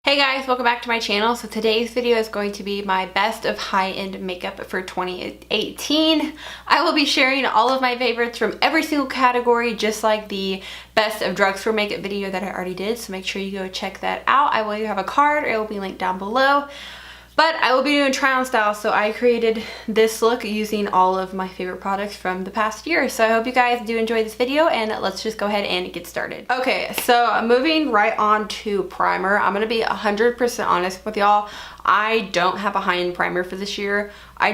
Hey guys, welcome back to my channel. So today's video is going to be my best of high-end makeup for 2018. I will be sharing all of my favorites from every single category, just like the best of drugstore makeup video that I already did. So make sure you go check that out. I will either have a card or it will be linked down below. But I will be doing try on style, so I created this look using all of my favorite products from the past year. So I hope you guys do enjoy this video, and let's just go ahead and get started. Okay, so moving right on to primer. I'm gonna be 100% honest with y'all. I don't have a high-end primer for this year. I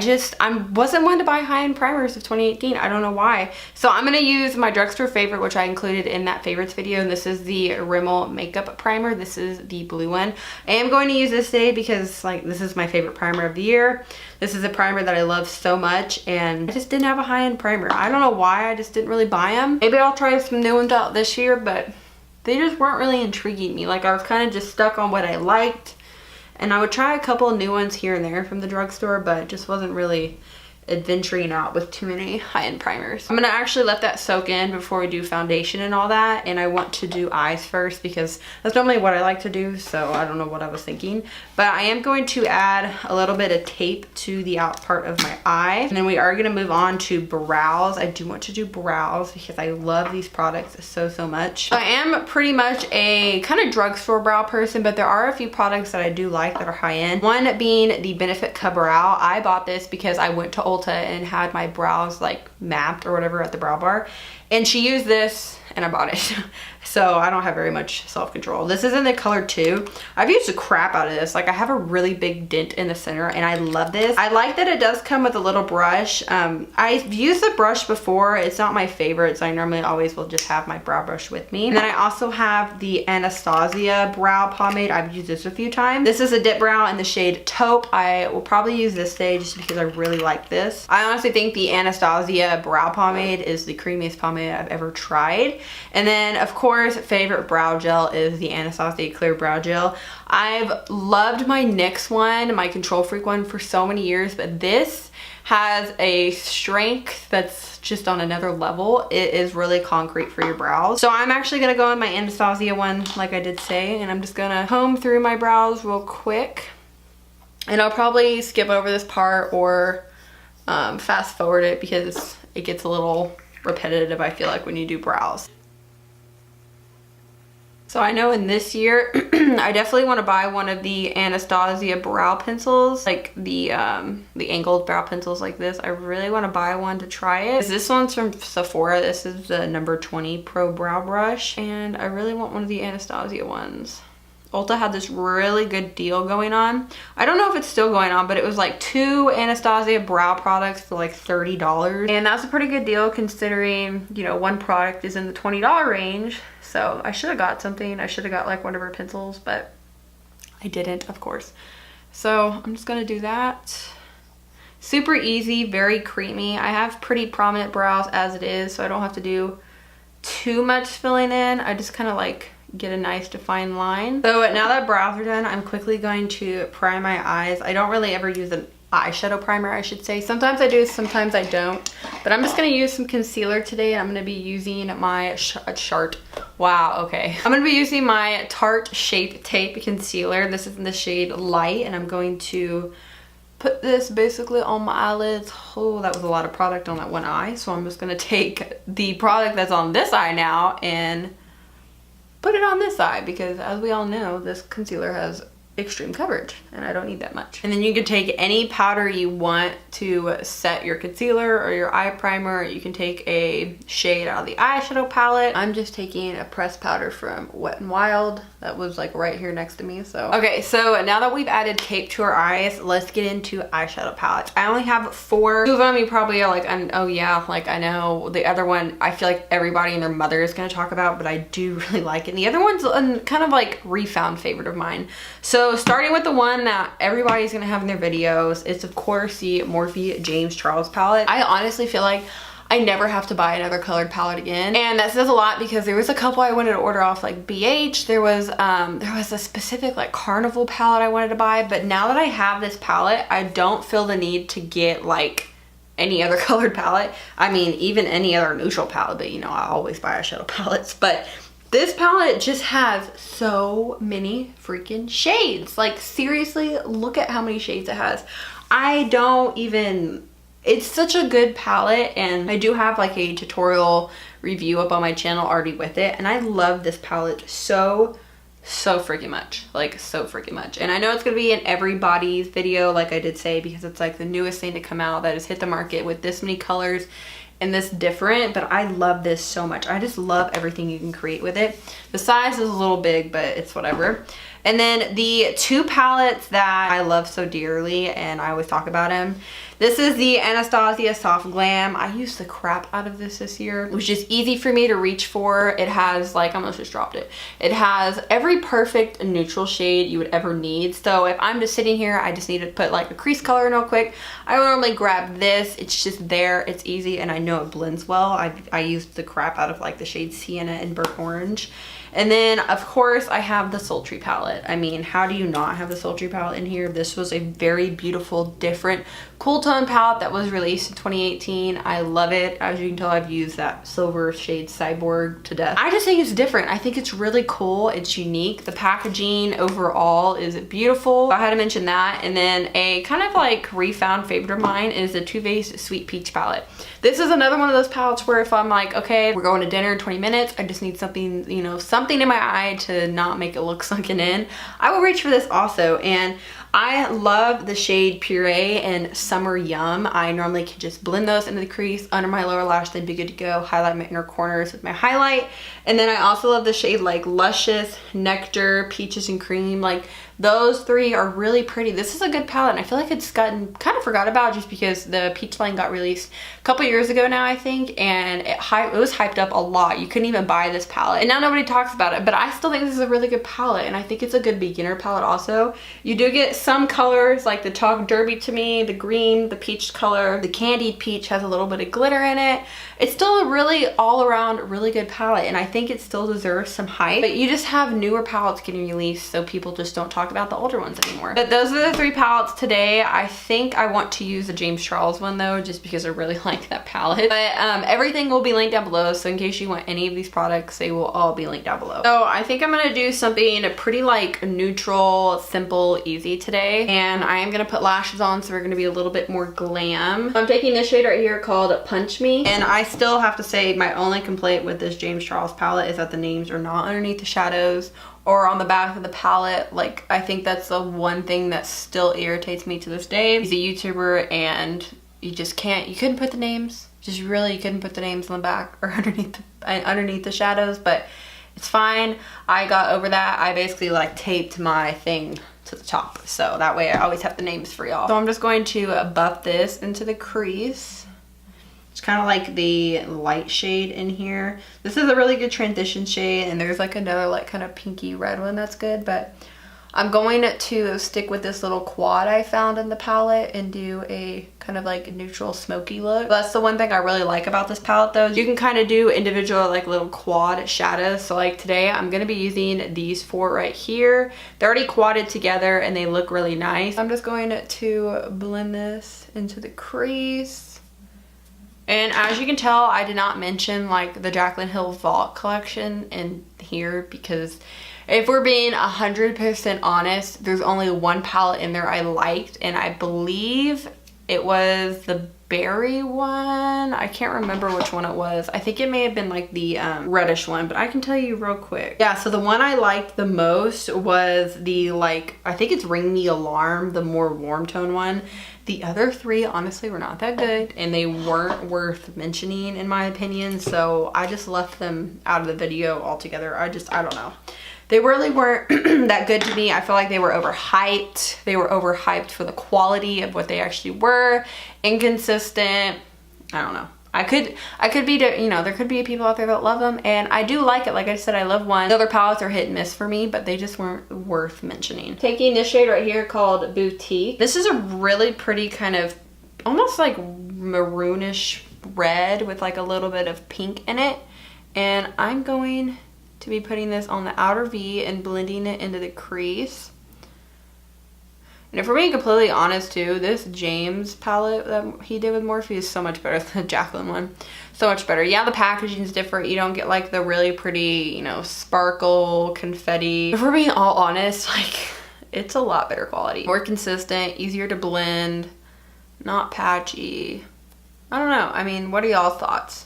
wasn't one to buy high-end primers of 2018. I don't know why. So I'm gonna use my drugstore favorite, which I included in that favorites video, and this is the Rimmel makeup primer. This is the blue one. I am going to use this today because this is my favorite primer of the year. This is a primer that I love so much, and I just didn't have a high-end primer. I don't know why, I just didn't really buy them. Maybe I'll try some new ones out this year, but they just weren't really intriguing me. Like, I was kind of just stuck on what I liked. And I would try a couple of new ones here and there from the drugstore, but it just wasn't really adventuring out with too many high-end primers. I'm gonna actually let that soak in before we do foundation and all that, and I want to do eyes first because that's normally what I like to do, so I don't know what I was thinking. But I am going to add a little bit of tape to the out part of my eye, and then we are gonna move on to brows. I do want to do brows because I love these products so much. I am pretty much a kind of drugstore brow person, but there are a few products that I do like that are high-end. One being the Benefit Cut Brow. I bought this because I went to Ulta and had my brows like mapped or whatever at the brow bar, and she used this and I bought it. So I don't have very much self-control. This is in the color 2. I've used the crap out of this. Like, I have a really big dent in the center and I love this. I like that it does come with a little brush. I've used the brush before. It's not my favorite, so I normally always will just have my brow brush with me. And then I also have the Anastasia brow pomade. I've used this a few times. This is a dip brow in the shade Taupe. I will probably use this today just because I really like this. I honestly think the Anastasia brow pomade is the creamiest pomade I've ever tried. And then, of course, favorite brow gel is the Anastasia Clear Brow Gel. I've loved my NYX one, my Control Freak one, for so many years, but this has a strength that's just on another level. It is really concrete for your brows. So I'm actually gonna go on my Anastasia one, like I did say, and I'm just gonna comb through my brows real quick. And I'll probably skip over this part or fast forward it because it gets a little repetitive, I feel like, when you do brows. So I know in this year, I definitely want to buy one of the Anastasia brow pencils, like the angled brow pencils like this. I really want to buy one to try it. This one's from Sephora. This is the number 20 Pro Brow Brush, and I really want one of the Anastasia ones. Ulta had this really good deal going on. I don't know if it's still going on, but it was like 2 Anastasia brow products for like $30. And that's a pretty good deal considering, you know, one product is in the $20 range. So I should have got something. I should have got like one of her pencils, but I didn't, of course. So I'm just gonna do that. Super easy, very creamy. I have pretty prominent brows as it is, so I don't have to do too much filling in. I just kind of like get a nice defined line. So now that brows are done, I'm quickly going to prime my eyes. I don't really ever use an eyeshadow primer, I should say. Sometimes I do, sometimes I don't. But I'm just gonna use some concealer today, and I'm gonna be using my I'm gonna be using my Tarte Shape Tape Concealer. This is in the shade Light, and I'm going to put this basically on my eyelids. Oh, that was a lot of product on that one eye. So I'm just gonna take the product that's on this eye now and put it on this eye, because as we all know, this concealer has extreme coverage and I don't need that much. And then you can take any powder you want to set your concealer or your eye primer. You can take a shade out of the eyeshadow palette. I'm just taking a pressed powder from Wet n Wild that was like right here next to me. So okay, so now that we've added tape to our eyes, let's get into eyeshadow palettes. I only have 4. 2 of them you probably are like, oh yeah, like I know. The other one I feel like everybody and their mother is going to talk about, but I do really like it. And the other one's kind of like refound favorite of mine. So starting with the one that everybody's gonna have in their videos, it's of course the Morphe James Charles palette. I honestly feel like I never have to buy another colored palette again, and that says a lot because there was a couple I wanted to order off like BH. There was a specific like Carnival palette I wanted to buy, but now that I have this palette, I don't feel the need to get like any other colored palette. I mean, even any other neutral palette, but you know, I always buy eyeshadow palettes. But This palette just has so many freaking shades. Like seriously, look at how many shades it has. I don't even, it's such a good palette, and I do have like a tutorial review up on my channel already with it, and I love this palette so freaking much, like so freaking much. And I know it's gonna be in everybody's video, like I did say, because it's like the newest thing to come out that has hit the market with this many colors and this different, but I love this so much. I just love everything you can create with it. The size is a little big, but it's whatever. And then the two palettes that I love so dearly, and I always talk about them, this is the Anastasia Soft Glam. I used the crap out of this year. It was just easy for me to reach for. It has like, I almost just dropped it. It has every perfect neutral shade you would ever need. So if I'm just sitting here, I just need to put like a crease color in real quick, I would normally grab this. It's just there, it's easy, and I know it blends well. I used the crap out of like the shade Sienna and Burnt Orange. And then of course I have the Sultry palette. I mean, how do you not have the Sultry palette in here? This was a very beautiful, different, cool tone palette that was released in 2018. I love it. As you can tell, I've used that silver shade Cyborg to death. I just think it's different. I think it's really cool. It's unique. The packaging overall is beautiful. I had to mention that. And then a kind of like refound favorite of mine is the Too Faced Sweet Peach palette. This is another one of those palettes where if I'm like, okay, we're going to dinner in 20 minutes, I just need something, you know, something in my eye to not make it look sunken in, I will reach for this also. And I love the shade Puree and Summer Yum. I normally can just blend those into the crease under my lower lash, then be good to go. Highlight my inner corners with my highlight. And then I also love the shade like Luscious, Nectar, Peaches and Cream. Like those three are really pretty. This is a good palette, and I feel like it's gotten kind of forgot about just because the Peach line got released a couple years ago now, I think, and it was hyped up a lot. You couldn't even buy this palette, and now nobody talks about it, but I still think this is a really good palette, and I think it's a good beginner palette also. You do get some colors like the Chalk Derby to me, the green, the peach color, the Candied Peach has a little bit of glitter in it. It's still a really all-around really good palette, and I think it still deserves some hype, but you just have newer palettes getting released, so people just don't talk about the older ones anymore. But those are the three palettes today. I think I want to use the James Charles one though, just because I really like that palette. But everything will be linked down below, so in case you want any of these products, they will all be linked down below. So I think I'm gonna do something pretty like neutral, simple, easy today, and I am gonna put lashes on, so we're gonna be a little bit more glam. I'm taking this shade right here called Punch Me, and I still have to say my only complaint with this James Charles palette is that the names are not underneath the shadows or on the back of the palette. Like, I think that's the one thing that still irritates me to this day. He's a YouTuber, and you just can't, you couldn't put the names, just really, you couldn't put the names on the back or underneath the shadows, but it's fine. I got over that. I basically like taped my thing to the top, so that way I always have the names for y'all. So I'm just going to buff this into the crease. It's kind of like the light shade in here. This is a really good transition shade, and there's like another like kind of pinky red one that's good, but I'm going to stick with this little quad I found in the palette and do a kind of like neutral smoky look. That's the one thing I really like about this palette though. You can kind of do individual like little quad shadows. So like today I'm going to be using these four right here. They're already quadded together and they look really nice. I'm just going to blend this into the crease. And as you can tell, I did not mention like the Jaclyn Hill Vault collection in here, because if we're being 100% honest, there's only one palette in there I liked, and I believe it was the berry one. I can't remember which one it was. I think it may have been like the reddish one, but I can tell you real quick. Yeah, so the one I liked the most was the like, I think it's Ring the Alarm, the more warm tone one. The other three honestly were not that good, and they weren't worth mentioning in my opinion, so I just left them out of the video altogether. I don't know. They really weren't that good to me. I feel like they were overhyped. They were overhyped for the quality of what they actually were. Inconsistent. I don't know. I could be, you know, there could be people out there that love them, and I do like it. Like I said, I love one. The other palettes are hit and miss for me, but they just weren't worth mentioning. Taking this shade right here called Boutique. This is a really pretty kind of almost like maroonish red with like a little bit of pink in it, and I'm going to be putting this on the outer V and blending it into the crease. And if we're being completely honest too, this James palette that he did with Morphe is so much better than the Jaclyn one. So much better. Yeah, the packaging is different. You don't get like the really pretty, you know, sparkle, confetti. If we're being all honest, like it's a lot better quality. More consistent, easier to blend, not patchy. I don't know. I mean, what are y'all's thoughts?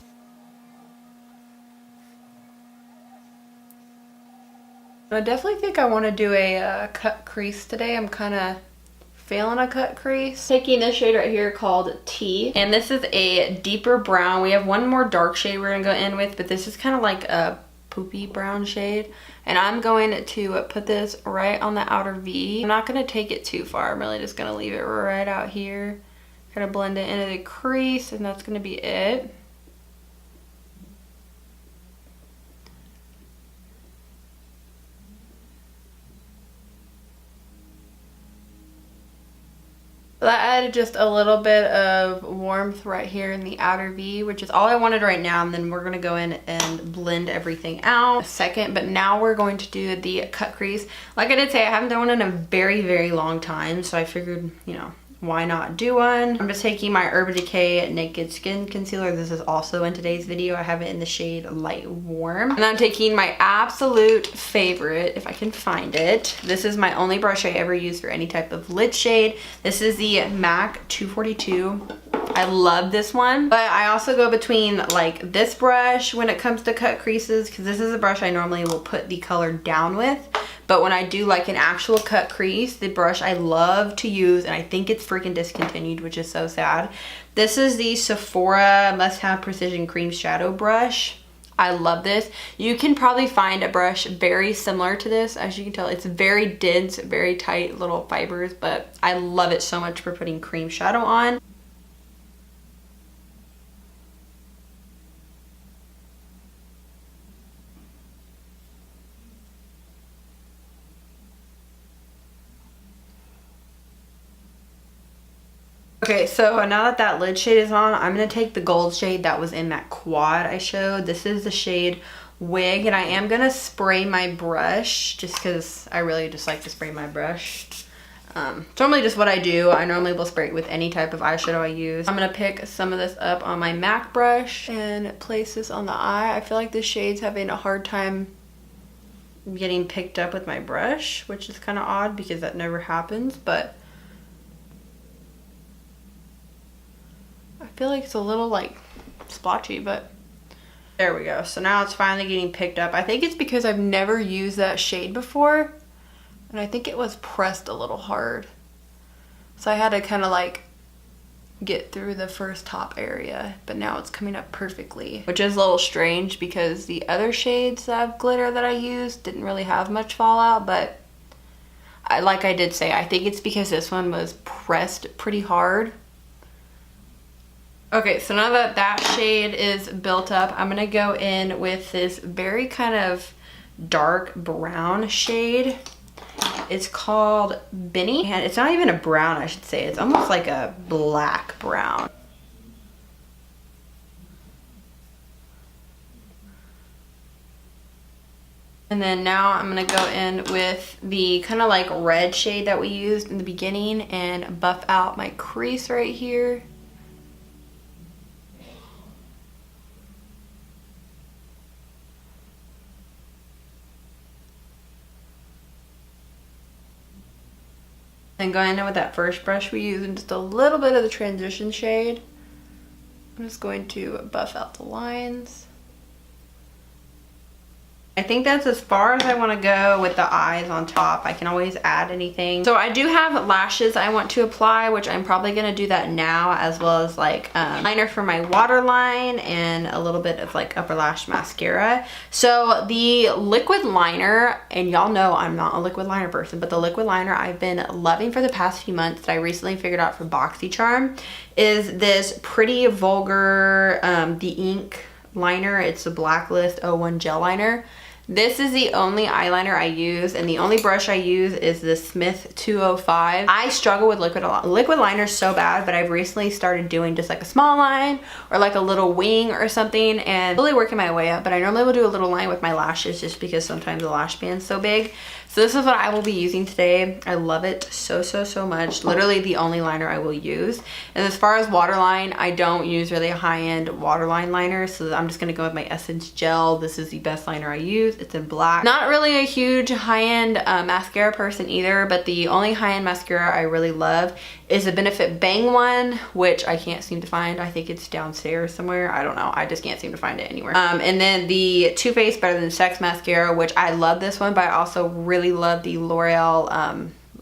I definitely think I want to do a cut crease today. I'm kind of feeling a cut crease. Taking this shade right here called T, and this is a deeper brown. We have one more dark shade we're gonna go in with, but this is kind of like a poopy brown shade, and I'm going to put this right on the outer V. I'm not gonna take it too far. I'm really just gonna leave it right out here. Gonna blend it into the crease, and that's gonna be it. That added just a little bit of warmth right here in the outer V, which is all I wanted right now. And then we're gonna go in and blend everything out in a second. But now we're going to do the cut crease. Like I did say, I haven't done one in a very, very long time. So I figured, you know, why not do one? I'm just taking my Urban Decay Naked Skin Concealer. This is also in today's video. I have it in the shade Light Warm. And I'm taking my absolute favorite, if I can find it. This is my only brush I ever use for any type of lid shade. This is the MAC 242. I love this one, but I also go between like this brush when it comes to cut creases, because this is a brush I normally will put the color down with. But when I do like an actual cut crease, the brush I love to use, and I think it's freaking discontinued, which is so sad. This is the Sephora Must Have Precision Cream Shadow Brush. I love this. You can probably find a brush very similar to this. As you can tell, it's very dense, very tight little fibers, but I love it so much for putting cream shadow on. Okay, so now that that lid shade is on, I'm going to take the gold shade that was in that quad I showed. This is the shade Wig, and I am going to spray my brush just because I really just like to spray my brush. It's normally just what I do. I normally will spray it with any type of eyeshadow I use. I'm going to pick some of this up on my MAC brush and place this on the eye. I feel like this shade's having a hard time getting picked up with my brush, which is kind of odd because that never happens, but I feel like it's a little like splotchy, but there we go. So now it's finally getting picked up. I think it's because I've never used that shade before, and I think it was pressed a little hard. So I had to kind of like get through the first top area, but now it's coming up perfectly, which is a little strange because the other shades of glitter that I used didn't really have much fallout, but like I did say, I think it's because this one was pressed pretty hard. Okay, so now that that shade is built up, I'm gonna go in with this very kind of dark brown shade. It's called Benny, and it's not even a brown, I should say. It's almost like a black brown. And then now I'm gonna go in with the kind of like red shade that we used in the beginning and buff out my crease right here. And going in with that first brush we used and just a little bit of the transition shade. I'm just going to buff out the lines. I think that's as far as I want to go with the eyes on top. I can always add anything. So I do have lashes I want to apply, which I'm probably going to do that now, as well as like liner for my waterline and a little bit of like upper lash mascara. So the liquid liner, and y'all know I'm not a liquid liner person, but the liquid liner I've been loving for the past few months that I recently figured out from BoxyCharm is this Pretty Vulgar The Ink liner. It's a Blacklist 01 gel liner. This is the only eyeliner I use, and the only brush I use is the Smith 205. I struggle with liquid liners so bad, but I've recently started doing just like a small line or like a little wing or something, and really working my way up. But I normally will do a little line with my lashes just because sometimes the lash band's so big. So this is what I will be using today. I love it so much. Literally the only liner I will use. And as far as waterline, I don't use really a high-end waterline liner, so I'm just gonna go with my Essence Gel. This is the best liner I use. It's in black. Not really a huge high-end mascara person either, but the only high-end mascara I really love is the Benefit Bang one, which I can't seem to find. I think it's downstairs somewhere. I don't know. I just can't seem to find it anywhere. And then the Too Faced Better Than Sex mascara, which I love this one, but I also really love the L'Oreal,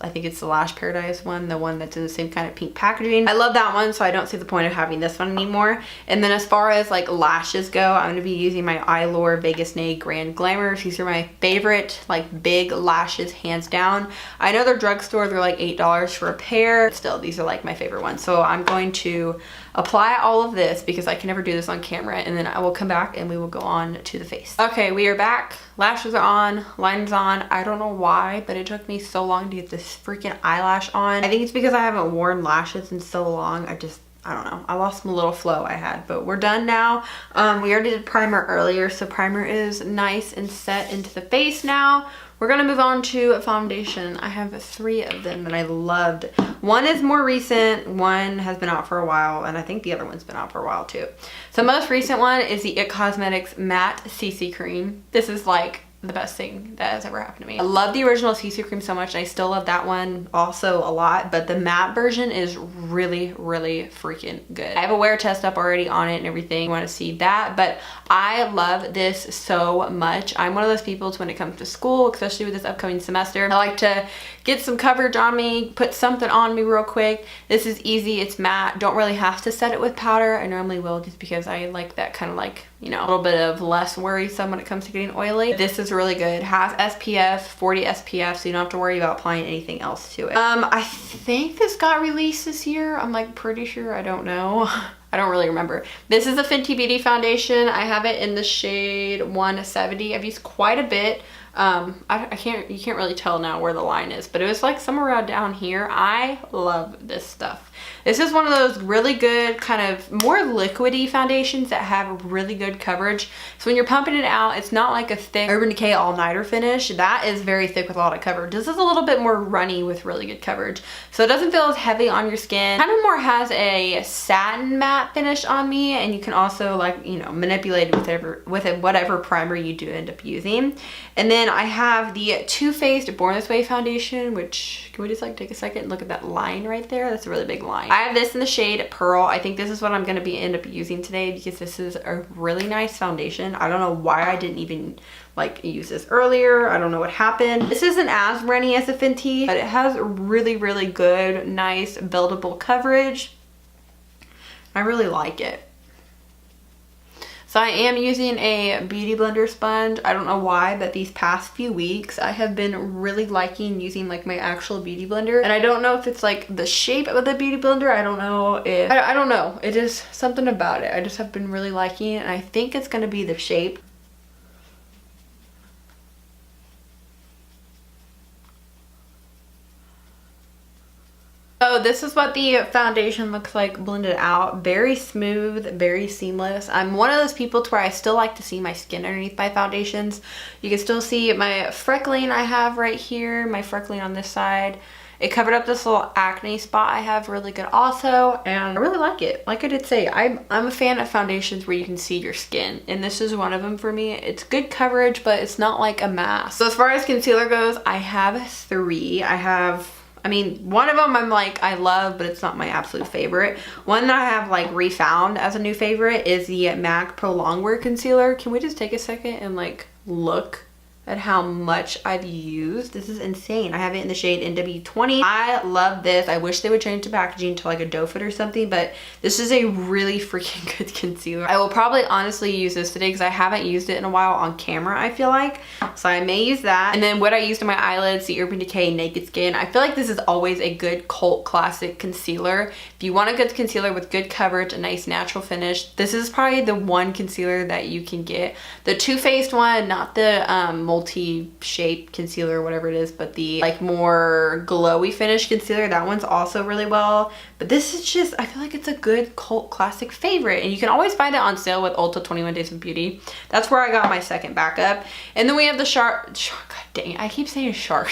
I think it's the Lash Paradise one, the one that's in the same kind of pink packaging. I love that one, so I don't see the point of having this one anymore. And then as far as like lashes go, I'm going to be using my Eylure Vegas Nay Grand Glamour. These are my favorite like big lashes, hands down. I know their drugstore, they're like $8 for a pair. Still, these are like my favorite ones. So I'm going to apply all of this because I can never do this on camera, and then I will come back and we will go on to the face. Okay, we are back. Lashes are on, liner's on. I don't know why, but it took me so long to get this freaking eyelash on. I think it's because I haven't worn lashes in so long. I don't know. I lost my little flow I had, but we're done now. We already did primer earlier, so primer is nice and set into the face now. We're gonna move on to foundation. I have 3 of them that I loved. One is more recent, one has been out for a while, and I think the other one's been out for a while too. So most recent one is the IT Cosmetics Matte CC Cream. This is like the best thing that has ever happened to me. I love the original CC cream so much, and I still love that one also a lot, but the matte version is really freaking good. I have a wear test up already on it and everything. You want to see that, but I love this so much. I'm one of those people when it comes to school, especially with this upcoming semester, I like to get some coverage on me, put something on me real quick. This is easy, it's matte, don't really have to set it with powder. I normally will just because I like that kind of like, you know, a little bit of less worrisome when it comes to getting oily. This is really good. It has SPF, 40 SPF, so you don't have to worry about applying anything else to it. I think this got released this year. I'm like pretty sure, I don't know. I don't really remember. This is a Fenty Beauty foundation. I have it in the shade 170. I've used quite a bit. You can't really tell now where the line is, but it was like somewhere around down here. I love this stuff. This is one of those really good kind of more liquidy foundations that have really good coverage. So when you're pumping it out, it's not like a thick Urban Decay all-nighter finish. That is very thick with a lot of coverage. This is a little bit more runny with really good coverage. So it doesn't feel as heavy on your skin. Kind of more has a satin matte finish on me, and you can also like, you know, manipulate it with whatever primer you do end up using. And then I have the Too Faced Born This Way foundation, which, can we just like take a second and look at that line right there? That's a really big line. I have this in the shade Pearl. I think this is what I'm going to end up using today because this is a really nice foundation. I don't know why I didn't even like use this earlier. I don't know what happened. This isn't as runny as the Fenty, but it has really good, nice, buildable coverage. I really like it. So I am using a Beauty Blender sponge. I don't know why, but these past few weeks I have been really liking using like my actual Beauty Blender. And I don't know if it's like the shape of the Beauty Blender. I don't know if, I don't know. It is something about it. I just have been really liking it, and I think it's gonna be the shape. So this is what the foundation looks like blended out. Very smooth, very seamless. I'm one of those people to where I still like to see my skin underneath my foundations. You can still see my freckling I have right here, my freckling on this side. It covered up this little acne spot I have really good also, and I really like it. Like I did say, I'm a fan of foundations where you can see your skin, and this is one of them for me. It's good coverage, but it's not like a mask. So as far as concealer goes, I have 3. I mean, one of them I'm like, I love, but it's not my absolute favorite. One that I have like refound as a new favorite is the MAC Pro Longwear Concealer. Can we just take a second and like look at how much I've used? This is insane. I have it in the shade NW20. I love this. I wish they would change the packaging to like a doe foot or something, but this is a really freaking good concealer. I will probably honestly use this today because I haven't used it in a while on camera, I feel like. So I may use that. And then what I used in my eyelids, the Urban Decay Naked Skin. I feel like this is always a good cult classic concealer. If you want a good concealer with good coverage, a nice natural finish, this is probably the one concealer that you can get. The Too Faced one, not the multi-shape concealer, whatever it is, but the like more glowy finish concealer, that one's also really well. But this is just, I feel like it's a good cult classic favorite, and you can always find it on sale with Ulta 21 Days of Beauty. That's where I got my second backup. And then we have the God dang it, I keep saying Shark.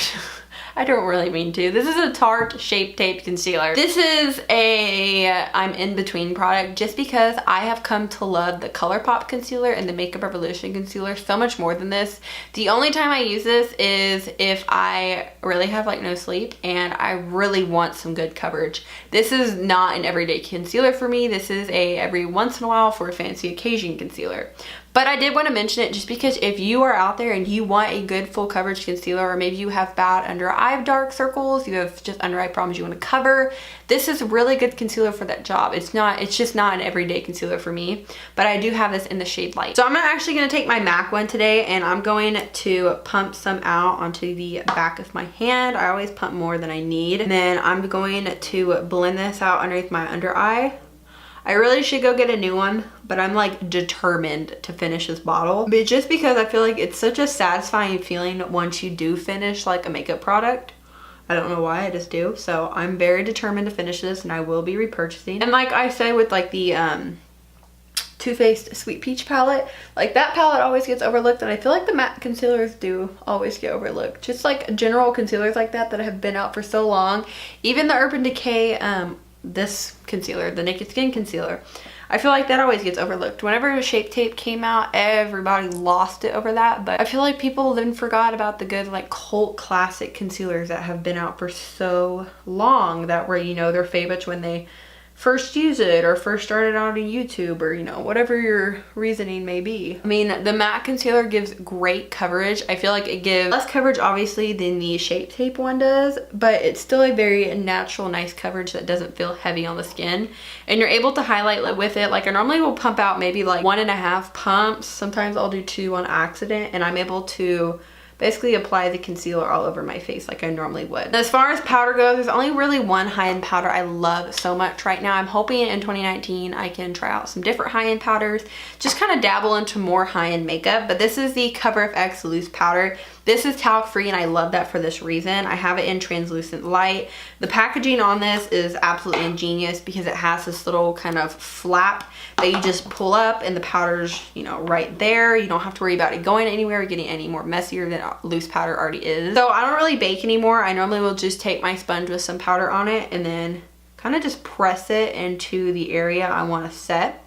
I don't really mean to. This is a Tarte Shape Tape Concealer. This is a I'm in between product just because I have come to love the ColourPop concealer and the Makeup Revolution concealer so much more than this. The only time I use this is if I really have like no sleep and I really want some good coverage. This is not an everyday concealer for me. This is a every once in a while for a fancy occasion concealer. But I did want to mention it just because if you are out there and you want a good full coverage concealer, or maybe you have bad under eye dark circles, you have just under eye problems you want to cover, this is a really good concealer for that job. It's just not an everyday concealer for me, but I do have this in the shade Light. So I'm actually going to take my MAC one today and I'm going to pump some out onto the back of my hand. I always pump more than I need. And then I'm going to blend this out underneath my under eye. I really should go get a new one, but I'm like determined to finish this bottle. But just because I feel like it's such a satisfying feeling once you do finish like a makeup product. I don't know why, I just do. So I'm very determined to finish this and I will be repurchasing. And like I said with like the Too Faced Sweet Peach palette, like that palette always gets overlooked, and I feel like the matte concealers do always get overlooked. Just like general concealers like that have been out for so long. Even the Urban Decay this concealer, the Naked Skin concealer, I feel like that always gets overlooked. Whenever Shape Tape came out, everybody lost it over that, but I feel like people then forgot about the good like cult classic concealers that have been out for so long, that were, you know, their favorites when they first use it or first started out on YouTube, or you know, whatever your reasoning may be. I mean, the matte concealer gives great coverage. I feel like it gives less coverage obviously than the Shape Tape one does, but it's still a very natural, nice coverage that doesn't feel heavy on the skin. And you're able to highlight with it. Like I normally will pump out maybe like 1.5 pumps. Sometimes I'll do 2 on accident, and I'm able to basically apply the concealer all over my face like I normally would. And as far as powder goes, there's only really one high-end powder I love so much right now. I'm hoping in 2019 I can try out some different high-end powders, just kind of dabble into more high-end makeup. But this is the Cover FX Loose Powder. This is talc free and I love that for this reason. I have it in translucent light. The packaging on this is absolutely ingenious because it has this little kind of flap that you just pull up and the powder's, you know, right there. You don't have to worry about it going anywhere or getting any more messier than loose powder already is. So I don't really bake anymore. I normally will just take my sponge with some powder on it and then kind of just press it into the area I want to set,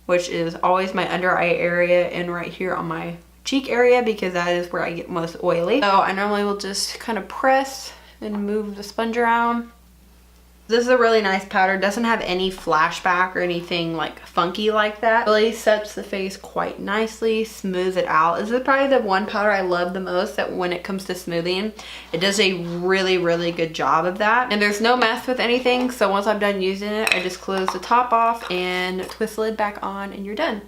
which is always my under eye area and right here on my cheek area, because that is where I get most oily. So I normally will just kind of press and move the sponge around. This is a really nice powder. Doesn't have any flashback or anything like funky like that. Really sets the face quite nicely, smooths it out. This is probably the one powder I love the most, that when it comes to smoothing, it does a really, really good job of that. And there's no mess with anything. So once I'm done using it, I just close the top off and twist the lid back on and you're done.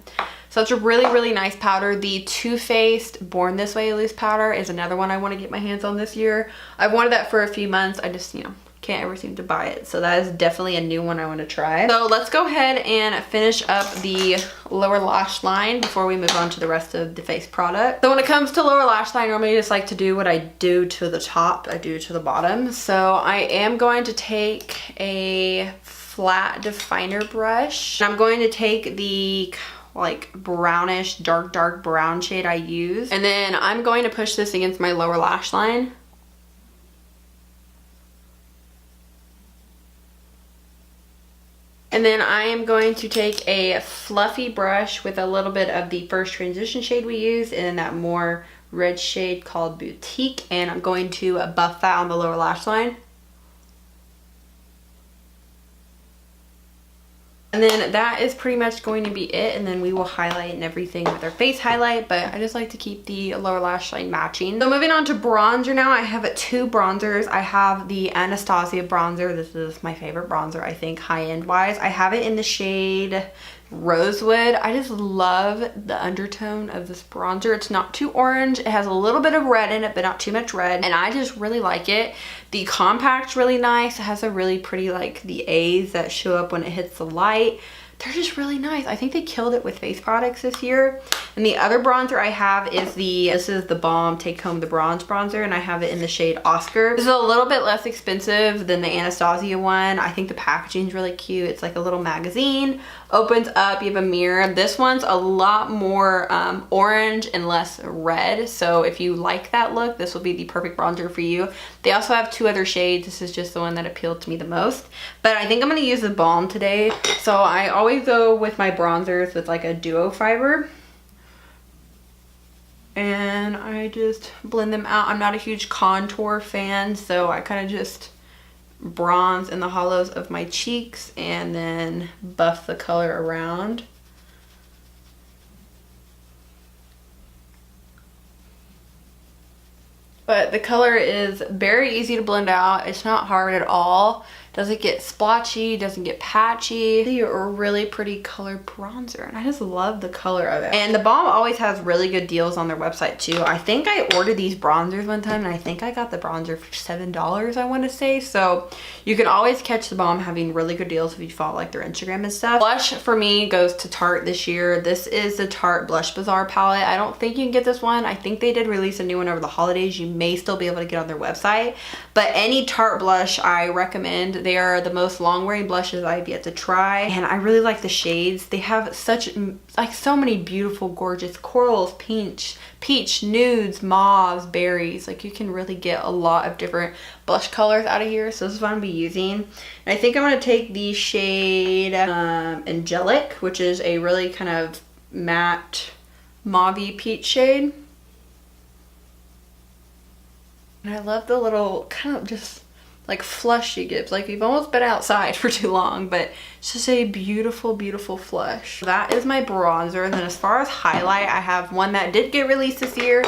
So it's a really, really nice powder. The Too Faced Born This Way loose powder is another one I want to get my hands on this year. I've wanted that for a few months. I just, you know, can't ever seem to buy it. So that is definitely a new one I want to try. So let's go ahead and finish up the lower lash line before we move on to the rest of the face product. So when it comes to lower lash line, I normally just like to do what I do to the top, I do to the bottom. So I am going to take a flat definer brush. I'm going to take the like brownish, dark brown shade I use. And then I'm going to push this against my lower lash line. And then I am going to take a fluffy brush with a little bit of the first transition shade we used and that more red shade called Boutique. And I'm going to buff that on the lower lash line. And then that is pretty much going to be it, and then we will highlight and everything with our face highlight, but I just like to keep the lower lash line matching. So moving on to bronzer now, I have 2 bronzers. I have the Anastasia bronzer. This is my favorite bronzer, I think, high-end wise. I have it in the shade Rosewood. I just love the undertone of this bronzer. It's not too orange. It has a little bit of red in it, but not too much red, and I just really like it. The compact's really nice. It has a really pretty, like, the A's that show up when it hits the light they're just really nice. I think they killed it with face products this year. And the other bronzer I have is this is the Balm Take Home the Bronze bronzer, and I have it in the shade Oscar. This is a little bit less expensive than the Anastasia one. I think the packaging is really cute. It's like a little magazine, opens up, you have a mirror. This one's a lot more orange and less red, so if you like that look, this will be the perfect bronzer for you. They also have 2 other shades. This is just the one that appealed to me the most, but I think I'm going to use the Balm today. So I always go with my bronzers with like a duo fiber, and I just blend them out. I'm not a huge contour fan, so I kind of just bronze in the hollows of my cheeks and then buff the color around. But the color is very easy to blend out. It's not hard at all. Doesn't get splotchy, doesn't get patchy. A really pretty colored bronzer, and I just love the color of it. And the Balm always has really good deals on their website too. I think I ordered these bronzers one time, and I think I got the bronzer for $7, I want to say. So you can always catch the Balm having really good deals if you follow like their Instagram and stuff. Blush for me goes to Tarte this year. This is the Tarte Blush Bazaar palette. I don't think you can get this one. I think they did release a new one over the holidays. You may still be able to get on their website, but any Tarte blush I recommend. They are the most long wearing blushes I've yet to try, and I really like the shades. They have such like so many beautiful gorgeous corals, peach, nudes, mauves, berries. Like you can really get a lot of different blush colors out of here, so this is what I'm gonna be using. And I think I'm gonna take the shade Angelic, which is a really kind of matte mauvey peach shade. And I love the little kind of just like flush she gives. Like you've almost been outside for too long, but it's just a beautiful, beautiful flush. That is my bronzer. And then as far as highlight, I have one that did get released this year,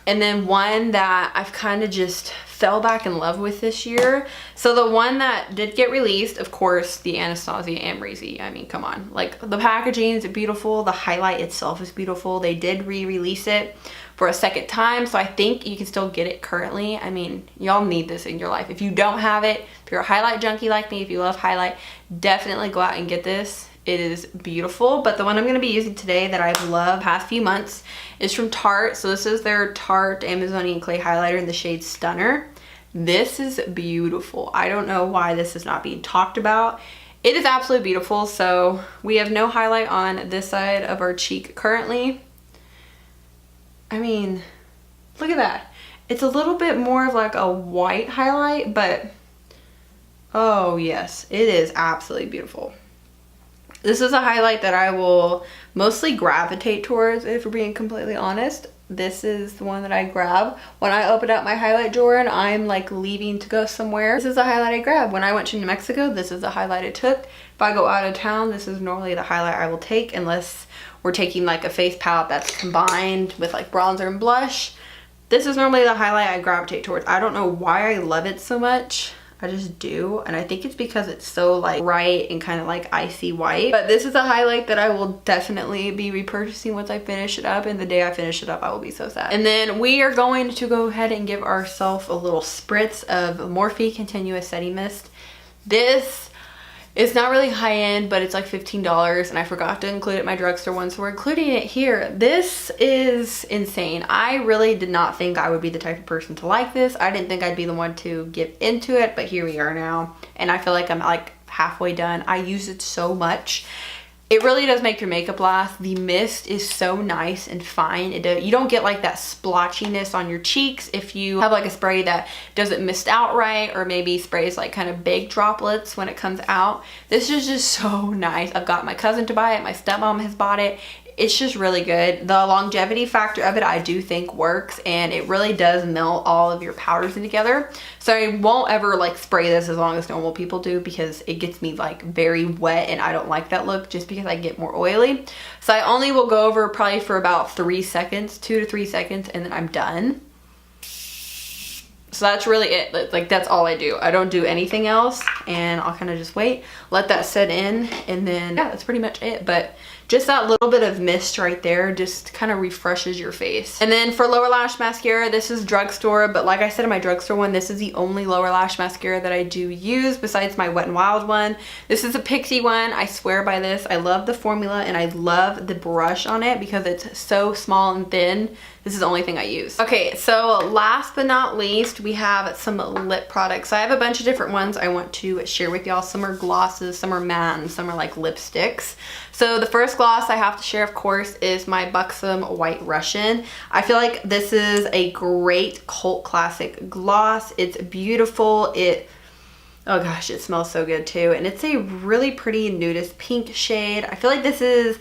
and then one that I've kind of just fell back in love with this year. So the one that did get released, of course, the Anastasia Amrezy. I mean, come on. Like the packaging is beautiful. The highlight itself is beautiful. They did re-release it for a second time, so I think you can still get it currently. I mean, y'all need this in your life. If you don't have it, if you're a highlight junkie like me, if you love highlight, definitely go out and get this. It is beautiful. But the one I'm going to be using today that I've loved the past few months is from Tarte. So this is their Tarte Amazonian Clay Highlighter in the shade Stunner. This is beautiful. I don't know why this is not being talked about. It is absolutely beautiful. So we have no highlight on this side of our cheek currently. I mean, look at that. It's a little bit more of like a white highlight, but oh yes, it is absolutely beautiful. This is a highlight that I will mostly gravitate towards, if we're being completely honest. This is the one that I grab when I open up my highlight drawer and I'm like leaving to go somewhere. This is the highlight I grab. When I went to New Mexico, this is the highlight I took. If I go out of town, this is normally the highlight I will take, unless we're taking like a face palette that's combined with like bronzer and blush. This is normally the highlight I gravitate towards. I don't know why I love it so much. I just do, and I think it's because it's so like bright and kind of like icy white. But this is a highlight that I will definitely be repurchasing once I finish it up, and the day I finish it up I will be so sad. And then we are going to go ahead and give ourselves a little spritz of Morphe Continuous Setting Mist. This is not really high end, but it's like $15, and I forgot to include it in my drugstore one, so we're including it here. This is insane. I really did not think I would be the type of person to like this. I didn't think I'd be the one to get into it, but here we are now, and I feel like I'm like halfway done. I use it so much. It really does make your makeup last. The mist is so nice and fine. You don't get like that splotchiness on your cheeks if you have like a spray that doesn't mist out right, or maybe sprays like kind of big droplets when it comes out. This is just so nice. I've got my cousin to buy it. My stepmom has bought it. It's just really good. The longevity factor of it I do think works, and it really does melt all of your powders in together. So I won't ever like spray this as long as normal people do, because it gets me like very wet and I don't like that look, just because I get more oily. So I only will go over probably for about 3 seconds, 2 to 3 seconds, and then I'm done. So that's really it. Like that's all I do. I don't do anything else, and I'll kind of just wait, let that set in, and then yeah, that's pretty much it. But just that little bit of mist right there just kind of refreshes your face. And then for lower lash mascara, this is drugstore, but like I said in my drugstore one, this is the only lower lash mascara that I do use besides my Wet n Wild one. This is a Pixie one. I swear by this. I love the formula and I love the brush on it because it's so small and thin. This is the only thing I use. Okay, so last but not least, we have some lip products. I have a bunch of different ones I want to share with y'all. Some are glosses, some are matte, and some are like lipsticks. So the first gloss I have to share, of course, is my Buxom White Russian. I feel like this is a great cult classic gloss. It's beautiful. Oh gosh, it smells so good too. And it's a really pretty nudist pink shade. I feel like this is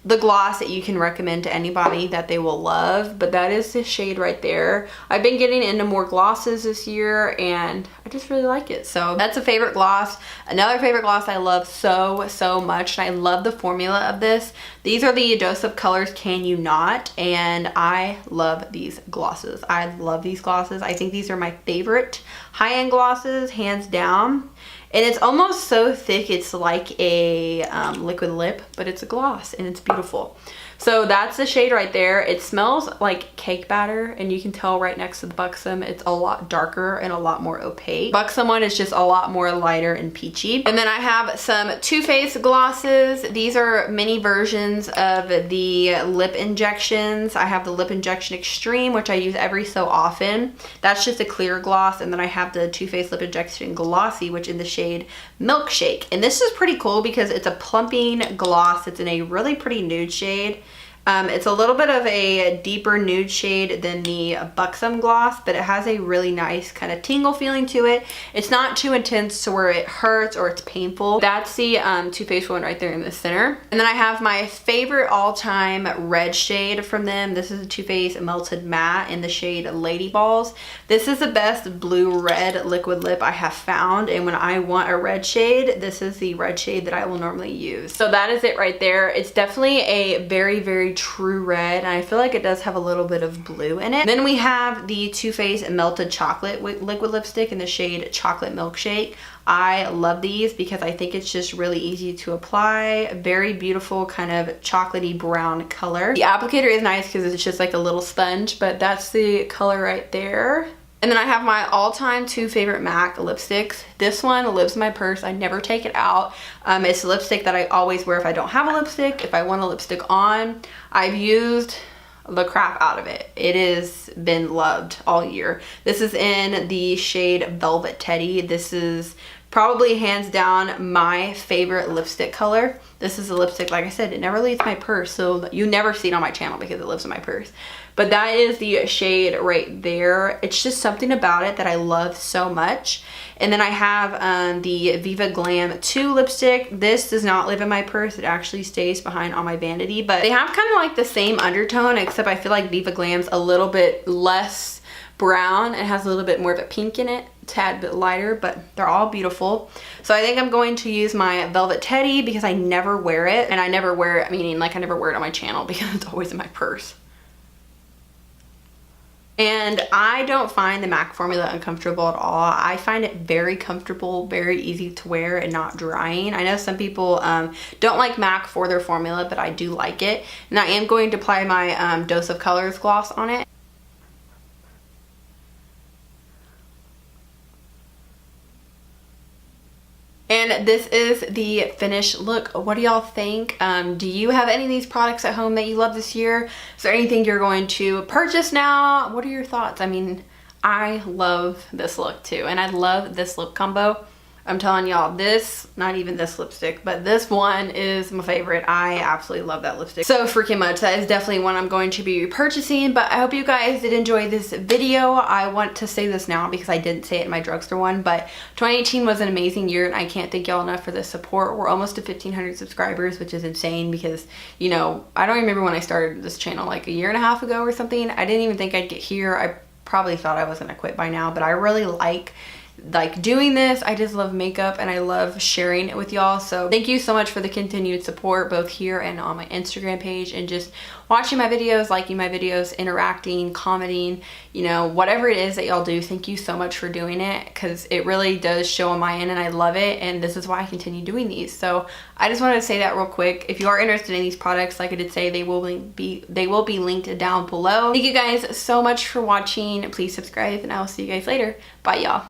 the gloss that you can recommend to anybody that they will love, but that is the shade right there. I've been getting into more glosses this year and I just really like it. So that's a favorite gloss. Another favorite gloss I love so much, and I love the formula of this. These are the Dose of Colors Can You Not, and I love these glosses. I love these glosses. I think these are my favorite high-end glosses, hands down. And it's almost so thick, it's like a liquid lip, but it's a gloss and it's beautiful. So that's the shade right there. It smells like cake batter, and you can tell right next to the Buxom, it's a lot darker and a lot more opaque. Buxom one is just a lot more lighter and peachy. And then I have some Too Faced glosses. These are mini versions of the lip injections. I have the Lip Injection Extreme, which I use every so often. That's just a clear gloss. And then I have the Too Faced Lip Injection Glossy, which in the shade Milkshake. And this is pretty cool because it's a plumping gloss. It's in a really pretty nude shade. It's a little bit of a deeper nude shade than the Buxom gloss, but it has a really nice kind of tingle feeling to it. It's not too intense to where it hurts or it's painful. That's the Too Faced one right there in the center. And then I have my favorite all-time red shade from them. This is a Too Faced Melted Matte in the shade Lady Balls. This is the best blue-red liquid lip I have found, and when I want a red shade, this is the red shade that I will normally use. So that is it right there. It's definitely a very true red, and I feel like it does have a little bit of blue in it. Then we have the Too Faced Melted Chocolate liquid lipstick in the shade Chocolate Milkshake. I love these because I think it's just really easy to apply. Very beautiful kind of chocolatey brown color. The applicator is nice because it's just like a little sponge, but that's the color right there. And then I have my all-time two favorite MAC lipsticks. This one lives in my purse. I never take it out. It's a lipstick that I always wear if I don't have a lipstick. If I want a lipstick on, I've used the crap out of it. It has been loved all year. This is in the shade Velvet Teddy. This is probably hands down my favorite lipstick color. This is a lipstick, like I said, it never leaves my purse, so you never see it on my channel because it lives in my purse. But that is the shade right there. It's just something about it that I love so much. And then I have the Viva Glam 2 lipstick. This does not live in my purse. It actually stays behind on my vanity. But they have kind of like the same undertone, except I feel like Viva Glam's a little bit less brown. It has a little bit more of a pink in it. A tad bit lighter, but they're all beautiful. So I think I'm going to use my Velvet Teddy because I never wear it. And I never wear it, meaning like I never wear it on my channel because it's always in my purse. And I don't find the MAC formula uncomfortable at all. I find it very comfortable, very easy to wear and not drying. I know some people don't like MAC for their formula, but I do like it. And I am going to apply my Dose of Colors gloss on it. And this is the finished look. What do y'all think? Do you have any of these products at home that you love this year? Is there anything you're going to purchase now? What are your thoughts? I mean, I love this look too, and I love this lip combo. I'm telling y'all, this, not even this lipstick, but this one is my favorite. I absolutely love that lipstick so freaking much. That is definitely one I'm going to be purchasing, but I hope you guys did enjoy this video. I want to say this now because I didn't say it in my drugstore one, but 2018 was an amazing year, and I can't thank y'all enough for the support. We're almost to 1,500 subscribers, which is insane because, you know, I don't remember when I started this channel, like a year and a half ago or something. I didn't even think I'd get here. I probably thought I was gonna quit by now, but I really like like doing this. I just love makeup and I love sharing it with y'all. So thank you so much for the continued support, both here and on my Instagram page, and just watching my videos, liking my videos, interacting, commenting, you know, whatever it is that y'all do. Thank you so much for doing it, because it really does show on my end and I love it, and this is why I continue doing these. So I just wanted to say that real quick. If you are interested in these products, like I did say, they will be linked down below. Thank you guys so much for watching. Please subscribe and I will see you guys later. Bye y'all.